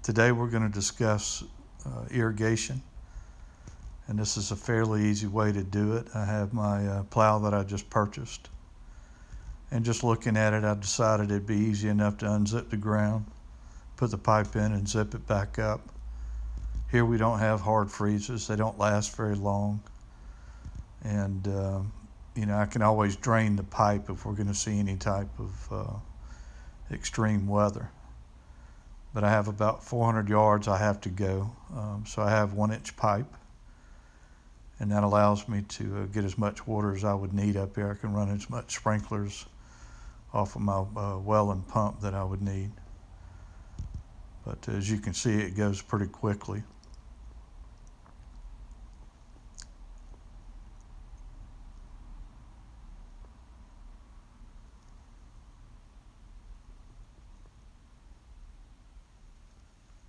Today we're going to discuss irrigation, and this is a fairly easy way to do it. I have my plow that I just purchased, and just looking at it, I decided it'd be easy enough to unzip the ground, put the pipe in, and zip it back up. Here we don't have hard freezes. They don't last very long, and I can always drain the pipe if we're going to see any type of extreme weather. But I have about 400 yards I have to go, so I have 1-inch pipe, and that allows me to get as much water as I would need up here. I can run as much sprinklers off of my well and pump that I would need. But as you can see, it goes pretty quickly.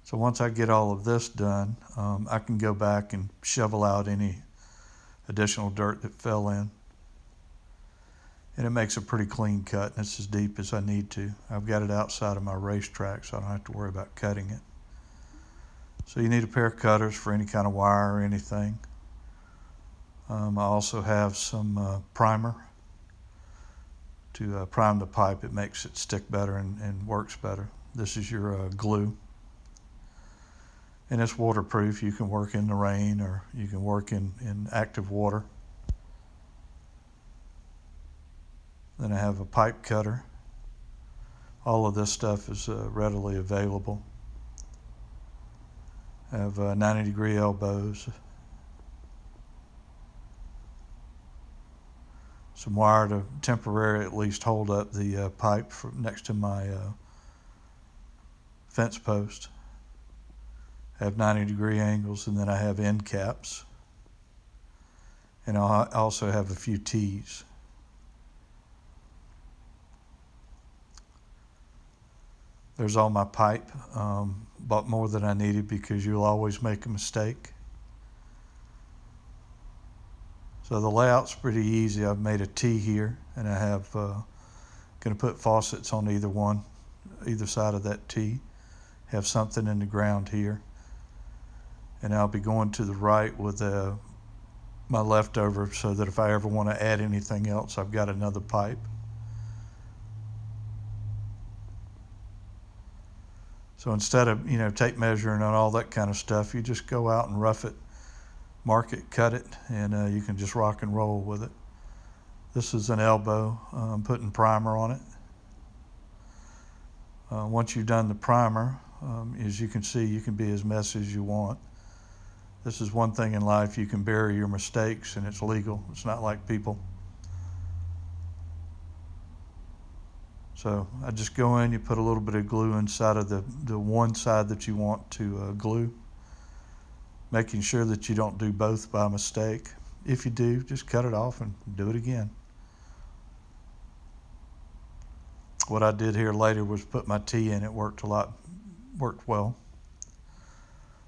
So once I get all of this done, I can go back and shovel out any additional dirt that fell in. And it makes a pretty clean cut, and it's as deep as I need to. I've got it outside of my racetrack, so I don't have to worry about cutting it. So you need a pair of cutters for any kind of wire or anything. I also have some primer to prime the pipe. It makes it stick better and works better. This is your glue. And it's waterproof. You can work in the rain or you can work in active water. Then I have a pipe cutter. All of this stuff is readily available. I have 90-degree elbows. Some wire to temporarily at least hold up the pipe next to my fence post. I have 90-degree angles, and then I have end caps. And I also have a few T's. There's all my pipe. Bought more than I needed because you'll always make a mistake. So the layout's pretty easy. I've made a T here, and I have going to put faucets on either side of that T. Have something in the ground here. And I'll be going to the right with my leftover so that if I ever want to add anything else, I've got another pipe. So instead of, tape measuring and all that kind of stuff, you just go out and rough it, mark it, cut it, and you can just rock and roll with it. This is an elbow. I'm putting primer on it. Once you've done the primer, as you can see, you can be as messy as you want. This is one thing in life, you can bury your mistakes and it's legal. It's not like people. So I just go in, you put a little bit of glue inside of the one side that you want to glue, making sure that you don't do both by mistake. If you do, just cut it off and do it again. What I did here later was put my T in. It worked well.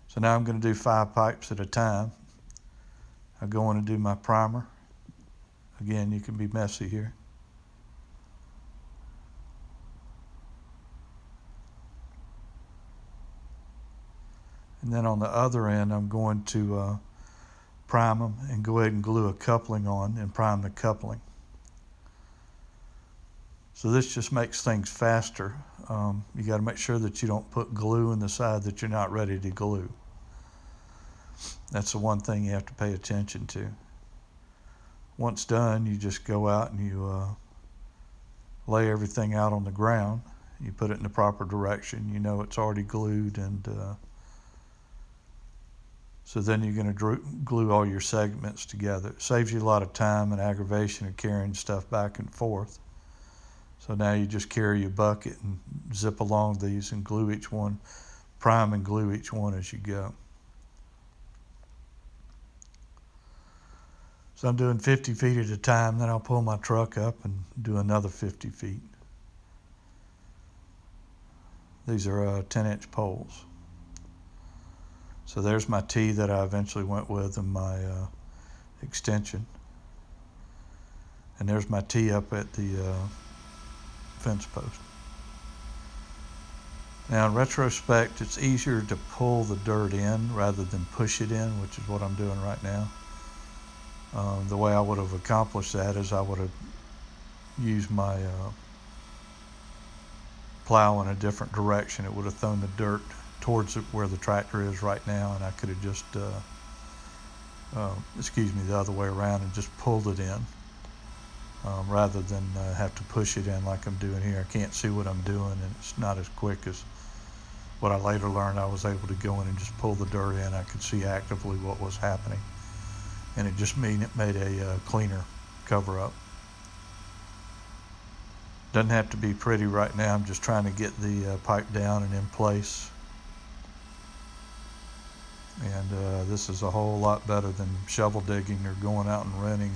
So now I'm going to do 5 pipes at a time. I go in and do my primer. Again, you can be messy here. And then on the other end, I'm going to prime them and go ahead and glue a coupling on and prime the coupling. So this just makes things faster. You got to make sure that you don't put glue in the side that you're not ready to glue. That's the one thing you have to pay attention to. Once done, you just go out and you lay everything out on the ground. You put it in the proper direction. You know it's already glued, and so then you're going to glue all your segments together. It saves you a lot of time and aggravation of carrying stuff back and forth. So now you just carry your bucket and zip along these and glue each one, prime and glue each one as you go. So I'm doing 50 feet at a time, then I'll pull my truck up and do another 50 feet. These are 10-inch poles. So there's my T that I eventually went with and my extension. And there's my T up at the fence post. Now in retrospect, it's easier to pull the dirt in rather than push it in, which is what I'm doing right now. The way I would have accomplished that is I would have used my plow in a different direction. It would have thrown the dirt towards where the tractor is right now, and I could have just, the other way around and just pulled it in rather than have to push it in like I'm doing here. I can't see what I'm doing, and it's not as quick as what I later learned. I was able to go in and just pull the dirt in. I could see actively what was happening, and it just made a cleaner cover up. Doesn't have to be pretty right now. I'm just trying to get the pipe down and in place. And this is a whole lot better than shovel digging or going out and renting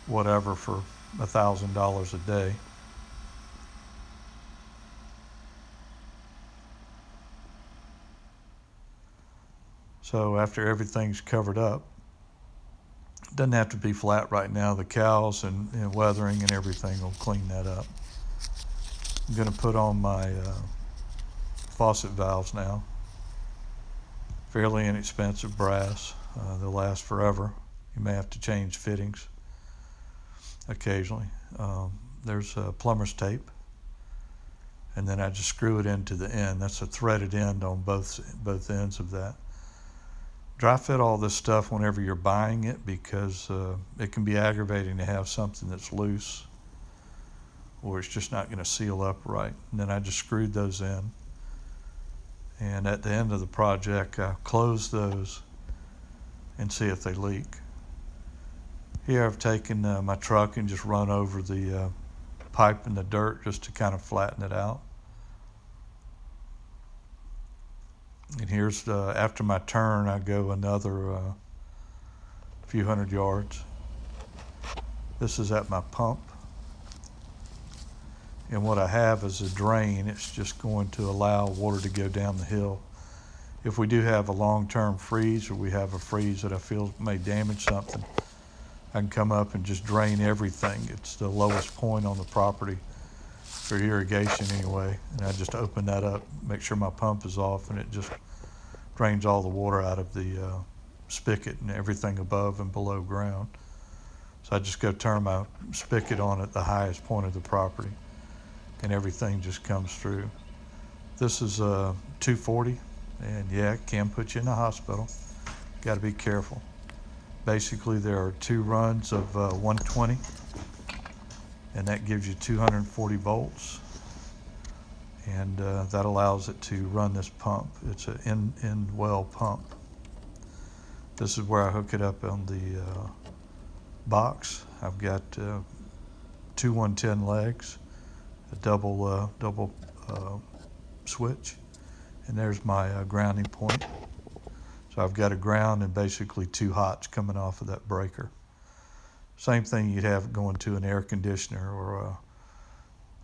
whatever for $1,000 a day. So after everything's covered up, it doesn't have to be flat right now. The cows and weathering and everything will clean that up. I'm going to put on my faucet valves now. Fairly inexpensive brass. They'll last forever. You may have to change fittings occasionally. There's plumber's tape, and then I just screw it into the end. That's a threaded end on both ends of that. Dry fit all this stuff whenever you're buying it, because it can be aggravating to have something that's loose or it's just not going to seal up right. And then I just screwed those in. And at the end of the project, I close those and see if they leak. Here I've taken my truck and just run over the pipe in the dirt just to kind of flatten it out. And here's after my turn, I go another few hundred yards. This is at my pump. And what I have is a drain. It's just going to allow water to go down the hill. If we do have a long-term freeze, or we have a freeze that I feel may damage something, I can come up and just drain everything. It's the lowest point on the property for irrigation anyway. And I just open that up, make sure my pump is off, and it just drains all the water out of the spigot and everything above and below ground. So I just go turn my spigot on at the highest point of the property, and everything just comes through. This is 240, and yeah, it can put you in the hospital. Got to be careful. Basically, there are 2 runs of 120, and that gives you 240 volts, and that allows it to run this pump. It's an in-well pump. This is where I hook it up on the box. I've got 2 110 legs, a double switch, and there's my grounding point. So I've got a ground and basically 2 hots coming off of that breaker. Same thing you'd have going to an air conditioner or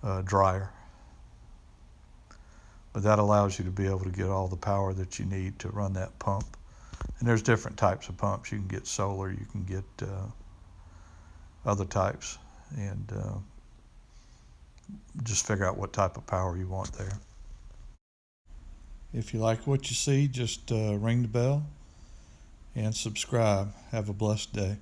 a dryer. But that allows you to be able to get all the power that you need to run that pump. And there's different types of pumps. You can get solar, you can get other types, and just figure out what type of power you want there. If you like what you see, just ring the bell and subscribe. Have a blessed day.